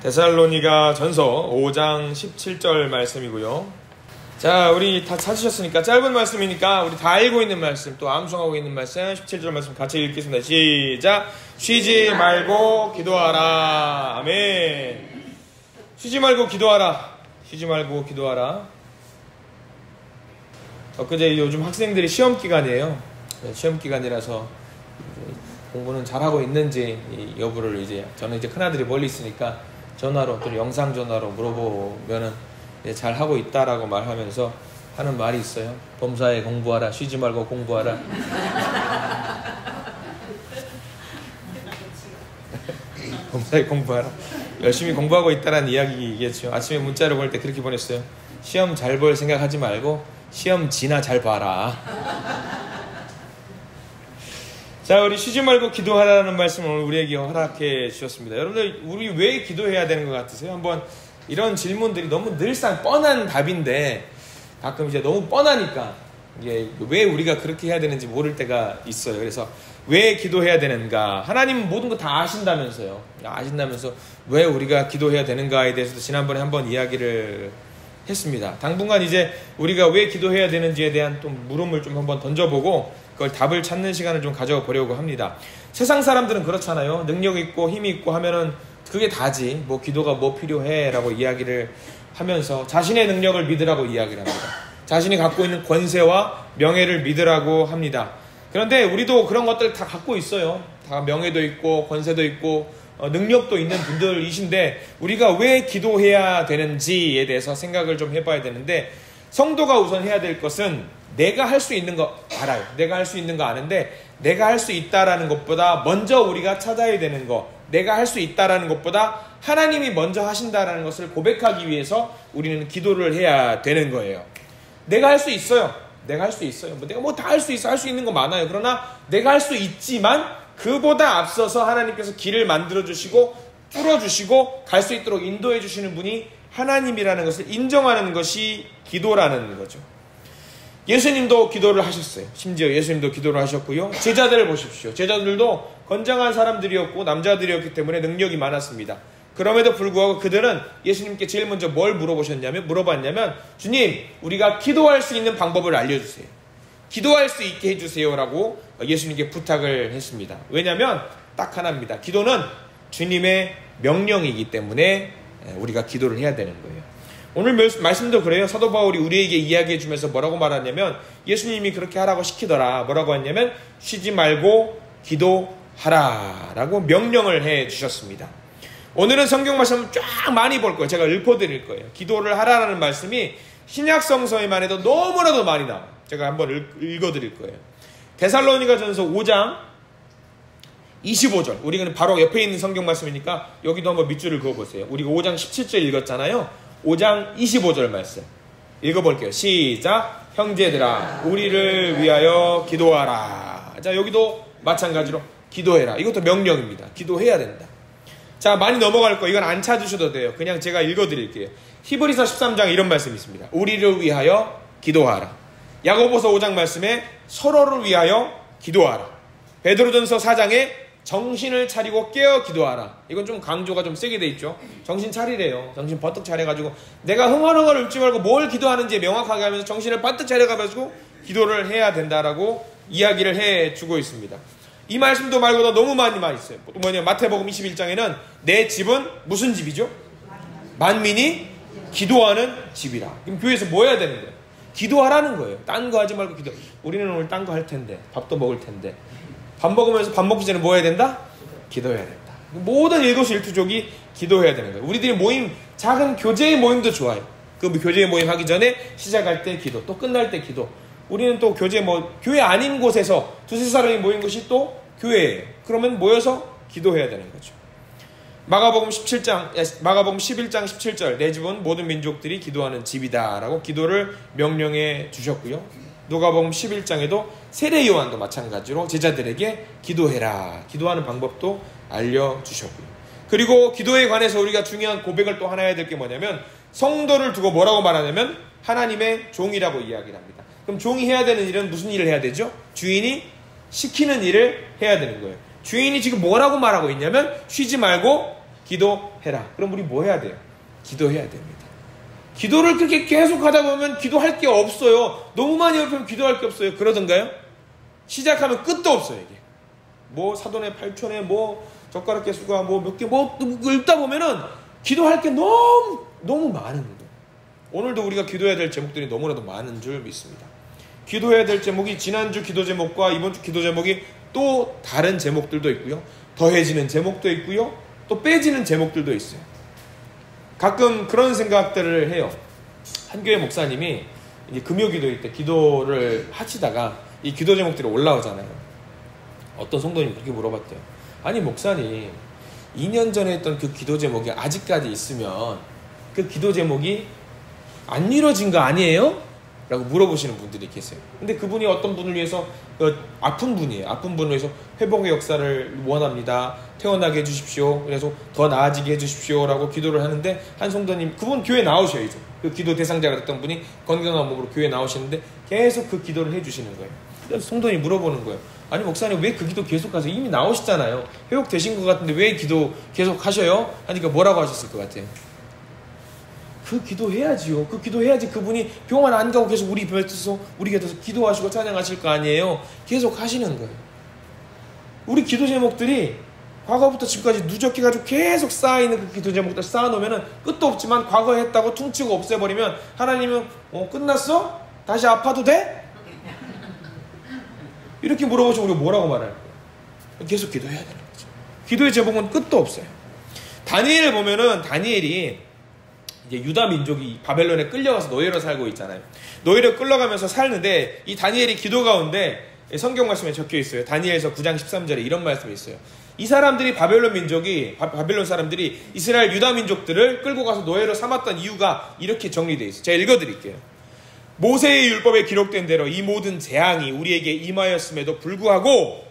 데살로니가 전서 5장 17절 말씀이고요. 자, 우리 다 찾으셨으니까 짧은 말씀이니까 우리 다 알고 있는 말씀, 또 암송하고 있는 말씀 17절 말씀 같이 읽겠습니다. 시작. 쉬지 말고 기도하라. 아멘. 쉬지 말고 기도하라. 쉬지 말고 기도하라. 엊그제 요즘 학생들이 시험 기간이에요. 시험 기간이라서 공부는 잘하고 있는지 여부를 이제 저는 이제 큰아들이 멀리 있으니까 전화로 또 영상 전화로 물어보면은 잘하고 있다라고 말하면서 하는 말이 있어요. 범사에 공부하라. 쉬지 말고 공부하라. 범사에 공부하라. 열심히 공부하고 있다라는 이야기겠죠. 아침에 문자를 볼 때 그렇게 보냈어요. 시험 잘 볼 생각하지 말고 시험 지나 잘 봐라. 자, 우리 쉬지 말고 기도하라는 말씀을 오늘 우리에게 허락해 주셨습니다. 여러분들, 우리 왜 기도해야 되는 것 같으세요? 한번 이런 질문들이 너무 늘상 뻔한 답인데 가끔 이제 너무 뻔하니까 이게 왜 우리가 그렇게 해야 되는지 모를 때가 있어요. 그래서 왜 기도해야 되는가? 하나님 모든 거 다 아신다면서요. 아신다면서 왜 우리가 기도해야 되는가에 대해서도 지난번에 한번 이야기를 했습니다. 당분간 이제 우리가 왜 기도해야 되는지에 대한 또 물음을 좀 한번 던져보고 그걸 답을 찾는 시간을 좀 가져보려고 합니다. 세상 사람들은 그렇잖아요. 능력 있고 힘이 있고 하면은 그게 다지. 뭐 기도가 뭐 필요해 라고 이야기를 하면서 자신의 능력을 믿으라고 이야기를 합니다. 자신이 갖고 있는 권세와 명예를 믿으라고 합니다. 그런데 우리도 그런 것들 다 갖고 있어요. 다 명예도 있고 권세도 있고 능력도 있는 분들이신데 우리가 왜 기도해야 되는지에 대해서 생각을 좀 해봐야 되는데, 성도가 우선 해야 될 것은 내가 할 수 있는 거 알아요. 내가 할 수 있는 거 아는데 내가 할 수 있다라는 것보다 먼저 우리가 찾아야 되는 거, 내가 할 수 있다라는 것보다 하나님이 먼저 하신다라는 것을 고백하기 위해서 우리는 기도를 해야 되는 거예요. 내가 할 수 있어요. 내가 할 수 있어요. 내가 뭐 다 할 수 있어. 할 수 있는 거 많아요. 그러나 내가 할 수 있지만 그보다 앞서서 하나님께서 길을 만들어주시고 뚫어주시고 갈 수 있도록 인도해 주시는 분이 하나님이라는 것을 인정하는 것이 기도라는 거죠. 예수님도 기도를 하셨어요. 심지어 예수님도 기도를 하셨고요. 제자들을 보십시오. 제자들도 건장한 사람들이었고 남자들이었기 때문에 능력이 많았습니다. 그럼에도 불구하고 그들은 예수님께 제일 먼저 뭘 물어봤냐면 주님, 우리가 기도할 수 있는 방법을 알려주세요. 기도할 수 있게 해주세요라고 예수님께 부탁을 했습니다. 왜냐하면 딱 하나입니다. 기도는 주님의 명령이기 때문에 우리가 기도를 해야 되는 거예요. 오늘 말씀도 그래요. 사도 바울이 우리에게 이야기해 주면서 뭐라고 말하냐면 예수님이 그렇게 하라고 시키더라. 뭐라고 했냐면 쉬지 말고 기도하라 라고 명령을 해 주셨습니다. 오늘은 성경 말씀을 쫙 많이 볼 거예요. 제가 읊어드릴 거예요. 기도를 하라는 말씀이 신약 성서에만 해도 너무나도 많이 나와요. 제가 한번 읽어드릴 거예요. 데살로니가 전서 5장 25절. 우리는 바로 옆에 있는 성경 말씀이니까 여기도 한번 밑줄을 그어보세요. 우리가 5장 17절 읽었잖아요. 5장 25절 말씀 읽어볼게요. 시작. 형제들아, 우리를 위하여 기도하라. 자, 여기도 마찬가지로 기도해라. 이것도 명령입니다. 기도해야 된다. 자, 많이 넘어갈 거 이건 안 찾으셔도 돼요. 그냥 제가 읽어드릴게요. 히브리서 13장에 이런 말씀이 있습니다. 우리를 위하여 기도하라. 야고보서 5장 말씀에 서로를 위하여 기도하라. 베드로전서 4장에 정신을 차리고 깨어 기도하라. 이건 좀 강조가 좀 세게 돼 있죠. 정신 차리래요. 정신 버뜩 차려가지고 내가 흥얼흥얼 웃지 말고 뭘 기도하는지 명확하게 하면서 정신을 바뜩 차려가지고 기도를 해야 된다라고 이야기를 해주고 있습니다. 이 말씀도 말고도 너무 많이 있어요. 또 뭐냐, 마태복음 21장에는 내 집은 무슨 집이죠? 만민이 기도하는 집이라. 그럼 교회에서 뭐 해야 되는 거예요? 기도하라는 거예요. 딴 거 하지 말고 기도. 우리는 오늘 딴 거 할 텐데, 밥도 먹을 텐데, 밥 먹으면서 밥 먹기 전에 뭐 해야 된다? 기도해야 된다. 모든 일거수일투족이 기도해야 되는 거예요. 우리들이 모임, 작은 교제의 모임도 좋아요. 그 교제의 모임 하기 전에 시작할 때 기도, 또 끝날 때 기도. 우리는 또 교회 아닌 곳에서 두세 사람이 모인 것이 또 교회예요. 그러면 모여서 기도해야 되는 거죠. 마가복음 11장 17절 내 집은 모든 민족들이 기도하는 집이다 라고 기도를 명령해 주셨고요. 누가복음 11장에도 세례 요한도 마찬가지로 제자들에게 기도해라, 기도하는 방법도 알려주셨고요. 그리고 기도에 관해서 우리가 중요한 고백을 또 하나 해야 될 게 뭐냐면 성도를 두고 뭐라고 말하냐면 하나님의 종이라고 이야기를 합니다. 그럼 종이 해야 되는 일은 무슨 일을 해야 되죠? 주인이 시키는 일을 해야 되는 거예요. 주인이 지금 뭐라고 말하고 있냐면 쉬지 말고 기도해라. 그럼 우리 뭐 해야 돼요? 기도해야 됩니다. 기도를 그렇게 계속 하다 보면 기도할 게 없어요. 너무 많이 옆에면 기도할 게 없어요. 그러던가요? 시작하면 끝도 없어요. 이게 뭐 사돈의 8촌에 뭐 젓가락 개수가 뭐 몇 개 뭐 읽다 보면은 기도할 게 너무 많은 거예요. 오늘도 우리가 기도해야 될 제목들이 너무나도 많은 줄 믿습니다. 기도해야 될 제목이 지난주 기도 제목과 이번주 기도 제목이 또 다른 제목들도 있고요. 더해지는 제목도 있고요. 또 빼지는 제목들도 있어요. 가끔 그런 생각들을 해요. 한 교회 목사님이 이제 금요기도일 때 기도를 하시다가 이 기도 제목들이 올라오잖아요. 어떤 성도님이 그렇게 물어봤대요. 아니 목사님 2년 전에 했던 그 기도 제목이 아직까지 있으면 그 기도 제목이 안 이루어진 거 아니에요? 라고 물어보시는 분들이 계세요. 근데 그분이 어떤 분을 위해서 아픈 분이에요. 아픈 분을 위해서 회복의 역사를 원합니다. 태어나게 해주십시오. 그래서 더 나아지게 해주십시오. 라고 기도를 하는데 한 성도님, 그분 교회 나오셔야죠. 그 기도 대상자가 됐던 분이 건강한 몸으로 교회 나오시는데 계속 그 기도를 해주시는 거예요. 그래서 성도님이 물어보는 거예요. 아니 목사님 왜 그 기도 계속 하세요? 이미 나오시잖아요. 회복되신 것 같은데 왜 기도 계속 하셔요? 하니까 뭐라고 하셨을 것 같아요? 그 기도해야지요. 그 기도해야지 그분이 병원 안 가고 계속 우리 곁에서 기도하시고 찬양하실 거 아니에요. 계속 하시는 거예요. 우리 기도 제목들이 과거부터 지금까지 누적해가지고 계속 쌓여있는 그 기도 제목들 쌓아놓으면 끝도 없지만 과거에 했다고 퉁치고 없애버리면 하나님은 끝났어? 다시 아파도 돼? 이렇게 물어보시면 우리가 뭐라고 말할까요? 계속 기도해야 되는 거죠. 기도의 제목은 끝도 없어요. 다니엘을 보면은 다니엘이 이제 유다 민족이 바벨론에 끌려가서 노예로 살고 있잖아요. 노예로 끌려가면서 살는데 이 다니엘이 기도 가운데 성경 말씀에 적혀 있어요. 다니엘서 9장 13절에 이런 말씀이 있어요. 이 사람들이 바벨론 사람들이 이스라엘 유다 민족들을 끌고 가서 노예로 삼았던 이유가 이렇게 정리되어 있어요. 제가 읽어드릴게요. 모세의 율법에 기록된 대로 이 모든 재앙이 우리에게 임하였음에도 불구하고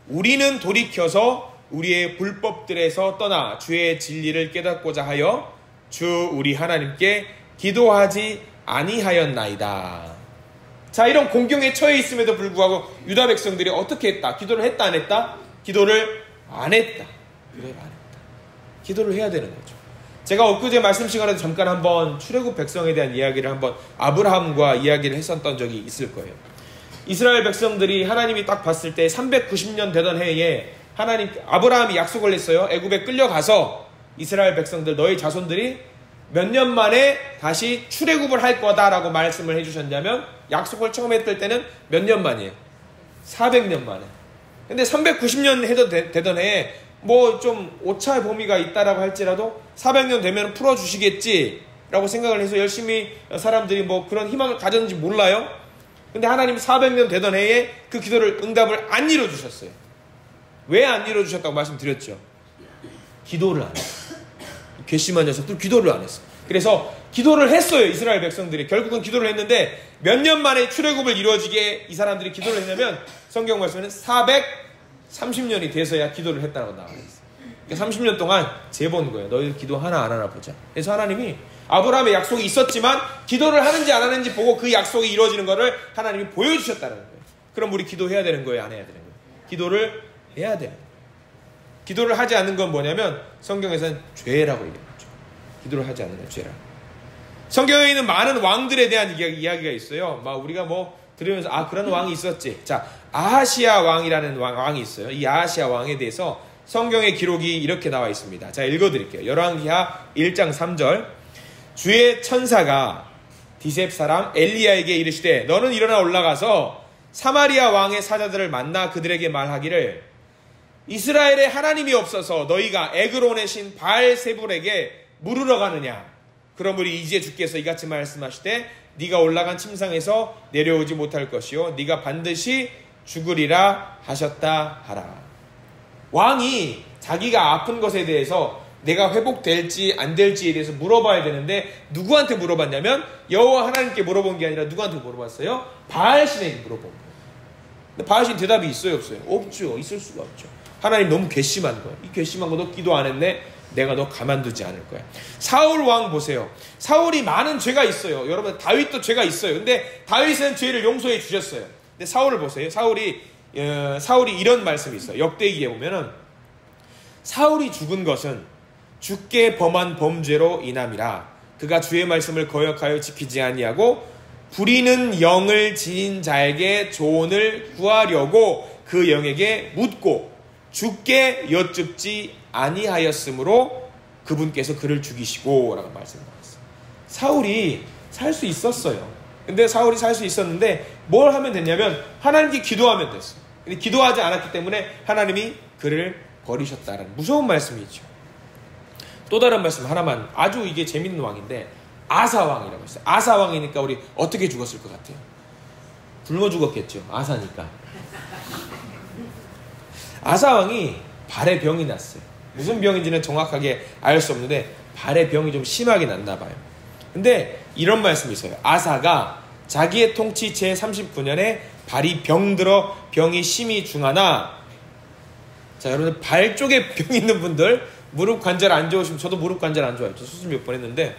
우리는 돌이켜서 우리의 불법들에서 떠나 주의 진리를 깨닫고자 하여 주 우리 하나님께 기도하지 아니하였나이다. 자, 이런 공경에 처해 있음에도 불구하고 유다 백성들이 어떻게 했다? 기도를 했다 안 했다? 기도를 안 했다. 기도를 해야 되는 거죠. 제가 엊그제 말씀 시간에도 잠깐 한번 출애굽 백성에 대한 이야기를 한번 아브라함과 이야기를 했었던 적이 있을 거예요. 이스라엘 백성들이 하나님이 딱 봤을 때 390년 되던 해에 아브라함이 약속을 했어요. 애굽에 끌려가서 이스라엘 백성들 너희 자손들이 몇 년 만에 다시 출애굽을 할 거다라고 말씀을 해주셨냐면 약속을 처음 했을 때는 몇 년 만이에요? 400년 만에. 근데 390년 되던 해에 뭐 좀 오차의 범위가 있다라고 할지라도 400년 되면 풀어주시겠지라고 생각을 해서 열심히 사람들이 뭐 그런 희망을 가졌는지 몰라요. 근데 하나님 400년 되던 해에 그 기도를 응답을 안 이뤄주셨어요. 왜 안 이뤄주셨다고 말씀드렸죠? 기도를 안 했어요. 괘씸한 녀석들 기도를 안 했어요. 그래서 기도를 했어요. 이스라엘 백성들이 결국은 기도를 했는데 몇 년 만에 출애굽을 이루어지게 이 사람들이 기도를 했냐면 성경 말씀에는 430년이 돼서야 기도를 했다고 나와 있어요. 그러니까 30년 동안 재본 거예요. 너희들 기도 하나 안 하나 보자. 그래서 하나님이 아브라함의 약속이 있었지만 기도를 하는지 안 하는지 보고 그 약속이 이루어지는 것을 하나님이 보여주셨다는 거예요. 그럼 우리 기도해야 되는 거예요? 안 해야 되는 거예요? 기도를 해야 돼요. 기도를 하지 않는 건 뭐냐면 성경에서는 죄라고 얘기합니다. 기도를 하지 않는 건 죄라. 성경에 있는 많은 왕들에 대한 이야기가 있어요. 막 우리가 뭐 들으면서 그런 왕이 있었지. 자, 아하시아 왕이라는 왕이 있어요. 이 아하시아 왕에 대해서 성경의 기록이 이렇게 나와 있습니다. 자, 읽어드릴게요. 열왕기하 1장 3절. 주의 천사가 디셉 사람 엘리야에게 이르시되 너는 일어나 올라가서 사마리아 왕의 사자들을 만나 그들에게 말하기를 이스라엘에 하나님이 없어서 너희가 에그론의 신 바알세불에게 물으러 가느냐. 그러므로 이제 주께서 이같이 말씀하시되 네가 올라간 침상에서 내려오지 못할 것이요 네가 반드시 죽으리라 하셨다 하라. 왕이 자기가 아픈 것에 대해서 내가 회복될지 안 될지에 대해서 물어봐야 되는데 누구한테 물어봤냐면 여호와 하나님께 물어본 게 아니라 누구한테 물어봤어요? 바알신에게 물어본 거예요. 근데 바알신 대답이 있어요 없어요? 없죠. 있을 수가 없죠. 하나님 너무 괘씸한 거예요. 이 괘씸한 거 너 기도 안 했네? 내가 너 가만두지 않을 거야. 사울 왕 보세요. 사울이 많은 죄가 있어요. 여러분 다윗도 죄가 있어요. 근데 다윗은 죄를 용서해 주셨어요. 근데 사울을 보세요. 사울이 이런 말씀이 있어요. 역대기에 보면은 사울이 죽은 것은 주께 범한 범죄로 인함이라. 그가 주의 말씀을 거역하여 지키지 아니하고 부리는 영을 지닌 자에게 조언을 구하려고 그 영에게 묻고 주께 여쭙지 아니하였으므로 그분께서 그를 죽이시고 라고 말씀하셨어요. 사울이 살 수 있었어요. 근데 사울이 살 수 있었는데 뭘 하면 됐냐면 하나님께 기도하면 됐어요. 근데 기도하지 않았기 때문에 하나님이 그를 버리셨다는 무서운 말씀이죠. 또 다른 말씀 하나만, 아주 이게 재밌는 왕인데 아사왕이라고 했어요. 아사왕이니까 우리 어떻게 죽었을 것 같아요? 굶어 죽었겠죠. 아사니까. 아사왕이 발에 병이 났어요. 무슨 병인지는 정확하게 알 수 없는데 발에 병이 좀 심하게 났나 봐요. 근데 이런 말씀이 있어요. 아사가 자기의 통치 제39년에 발이 병들어 병이 심히 중하나, 자 여러분들 발 쪽에 병 있는 분들, 무릎 관절 안 좋으시면, 저도 무릎 관절 안 좋아요. 저 수술 몇 번 했는데,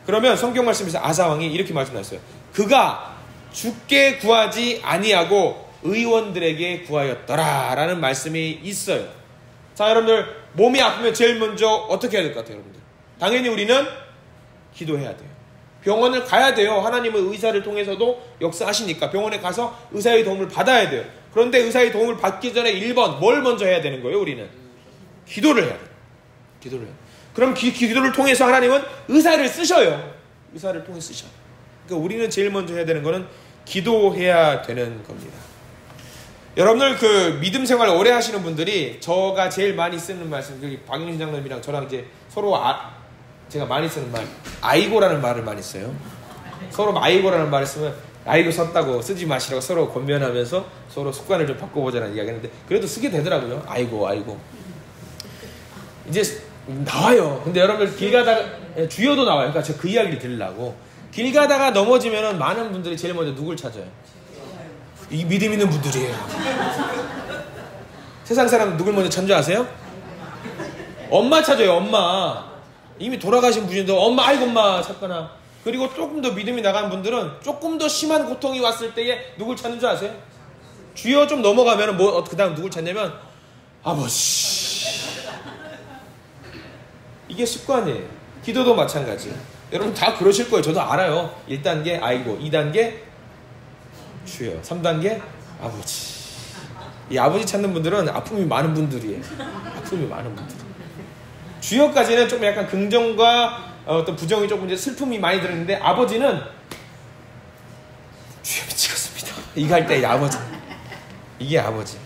그러면 성경 말씀에서 아사왕이 이렇게 말씀하셨어요. 그가 주께 구하지 아니하고 의원들에게 구하였더라 라는 말씀이 있어요. 자 여러분들, 몸이 아프면 제일 먼저 어떻게 해야 될 것 같아요? 여러분들, 당연히 우리는 기도해야 돼요. 병원을 가야 돼요. 하나님은 의사를 통해서도 역사하시니까 병원에 가서 의사의 도움을 받아야 돼요. 그런데 의사의 도움을 받기 전에 1번 뭘 먼저 해야 되는 거예요? 우리는 기도를 해야 돼요. 기도를 해요. 그럼 기도를 통해서 하나님은 의사를 쓰셔요. 의사를 통해 쓰셔요. 그러니까 우리는 제일 먼저 해야 되는 거는 기도해야 되는 겁니다. 여러분들 그 믿음 생활 오래 하시는 분들이 저가 제일 많이 쓰는 말씀, 박영신 장로님이랑 저랑 이제 서로 제가 많이 쓰는 말, 아이고라는 말을 많이 써요. 서로 아이고라는 말을 쓰면 아이고 썼다고 쓰지 마시라고 서로 권면하면서 서로 습관을 좀 바꿔보자는 이야기하는데, 그래도 쓰게 되더라고요. 아이고 이제 나와요. 근데 여러분들 길 가다가 주여도 나와요. 그러니까 제가 그 이야기를 들으려고, 길 가다가 넘어지면은 많은 분들이 제일 먼저 누굴 찾아요? 이 믿음 있는 분들이에요. 세상 사람 누굴 먼저 찾는 줄 아세요? 엄마 찾아요. 엄마. 이미 돌아가신 분인데 엄마, 아이고 엄마 찾거나, 그리고 조금 더 믿음이 나간 분들은 조금 더 심한 고통이 왔을 때에 누굴 찾는 줄 아세요? 주여 좀 넘어가면은 그 다음 누굴 찾냐면 아버지. 이게 습관이에요. 기도도 마찬가지예요. 여러분 다 그러실 거예요. 저도 알아요. 1단계 아이고, 2단계 주여, 3단계 아버지. 이 아버지 찾는 분들은 아픔이 많은 분들이에요. 아픔이 많은 분들. 주여까지는 좀 약간 긍정과 어떤 부정이 조금 이제 슬픔이 많이 들었는데, 아버지는 주여 미치겠습니다. 이거 할 때 아버지. 이게 아버지.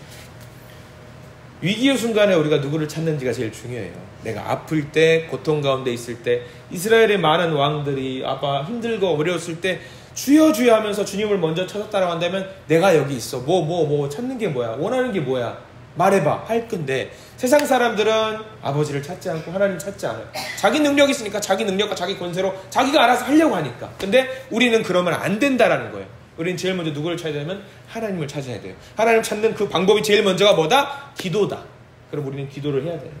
위기의 순간에 우리가 누구를 찾는지가 제일 중요해요. 내가 아플 때, 고통 가운데 있을 때, 이스라엘의 많은 왕들이 아빠 힘들고 어려웠을 때 주여 주여 하면서 주님을 먼저 찾았다라고 한다면, 내가 여기 있어. 뭐 찾는 게 뭐야? 원하는 게 뭐야? 말해봐. 할 건데, 세상 사람들은 아버지를 찾지 않고 하나님 찾지 않아요. 자기 능력이 있으니까 자기 능력과 자기 권세로 자기가 알아서 하려고 하니까. 근데 우리는 그러면 안 된다라는 거예요. 우리는 제일 먼저 누구를 찾아야 되면 하나님을 찾아야 돼요. 하나님 찾는 그 방법이 제일 먼저가 뭐다? 기도다. 그럼 우리는 기도를 해야 되는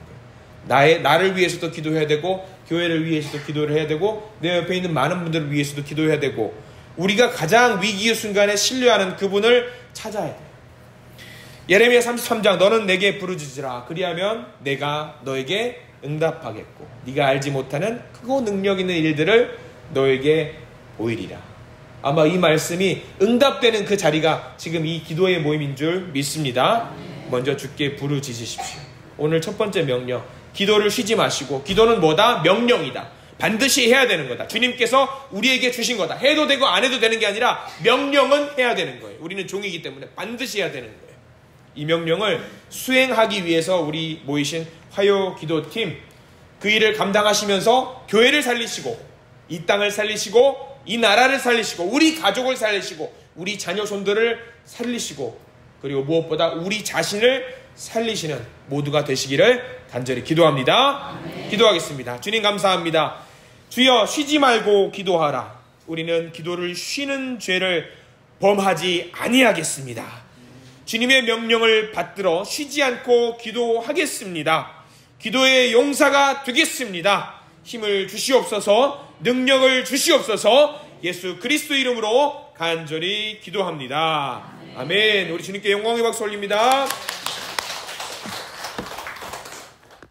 거예요. 나를 위해서도 기도해야 되고, 교회를 위해서도 기도를 해야 되고, 내 옆에 있는 많은 분들을 위해서도 기도해야 되고, 우리가 가장 위기의 순간에 신뢰하는 그분을 찾아야 돼요. 예레미야 33장, 너는 내게 부르짖으라. 그리하면 내가 너에게 응답하겠고 네가 알지 못하는 크고 능력 있는 일들을 너에게 보이리라. 아마 이 말씀이 응답되는 그 자리가 지금 이 기도의 모임인 줄 믿습니다. 먼저 주께 부르짖으십시오. 오늘 첫 번째 명령, 기도를 쉬지 마시고, 기도는 뭐다? 명령이다. 반드시 해야 되는 거다. 주님께서 우리에게 주신 거다. 해도 되고 안 해도 되는 게 아니라 명령은 해야 되는 거예요. 우리는 종이기 때문에 반드시 해야 되는 거예요. 이 명령을 수행하기 위해서 우리 모이신 화요기도팀, 그 일을 감당하시면서 교회를 살리시고, 이 땅을 살리시고, 이 나라를 살리시고, 우리 가족을 살리시고, 우리 자녀 손들을 살리시고, 그리고 무엇보다 우리 자신을 살리시는 모두가 되시기를 간절히 기도합니다. 아멘. 기도하겠습니다. 주님 감사합니다. 주여, 쉬지 말고 기도하라. 우리는 기도를 쉬는 죄를 범하지 아니하겠습니다. 주님의 명령을 받들어 쉬지 않고 기도하겠습니다. 기도의 용사가 되겠습니다. 힘을 주시옵소서, 능력을 주시옵소서, 예수 그리스도 이름으로 간절히 기도합니다. 아멘. 우리 주님께 영광의 박수 올립니다.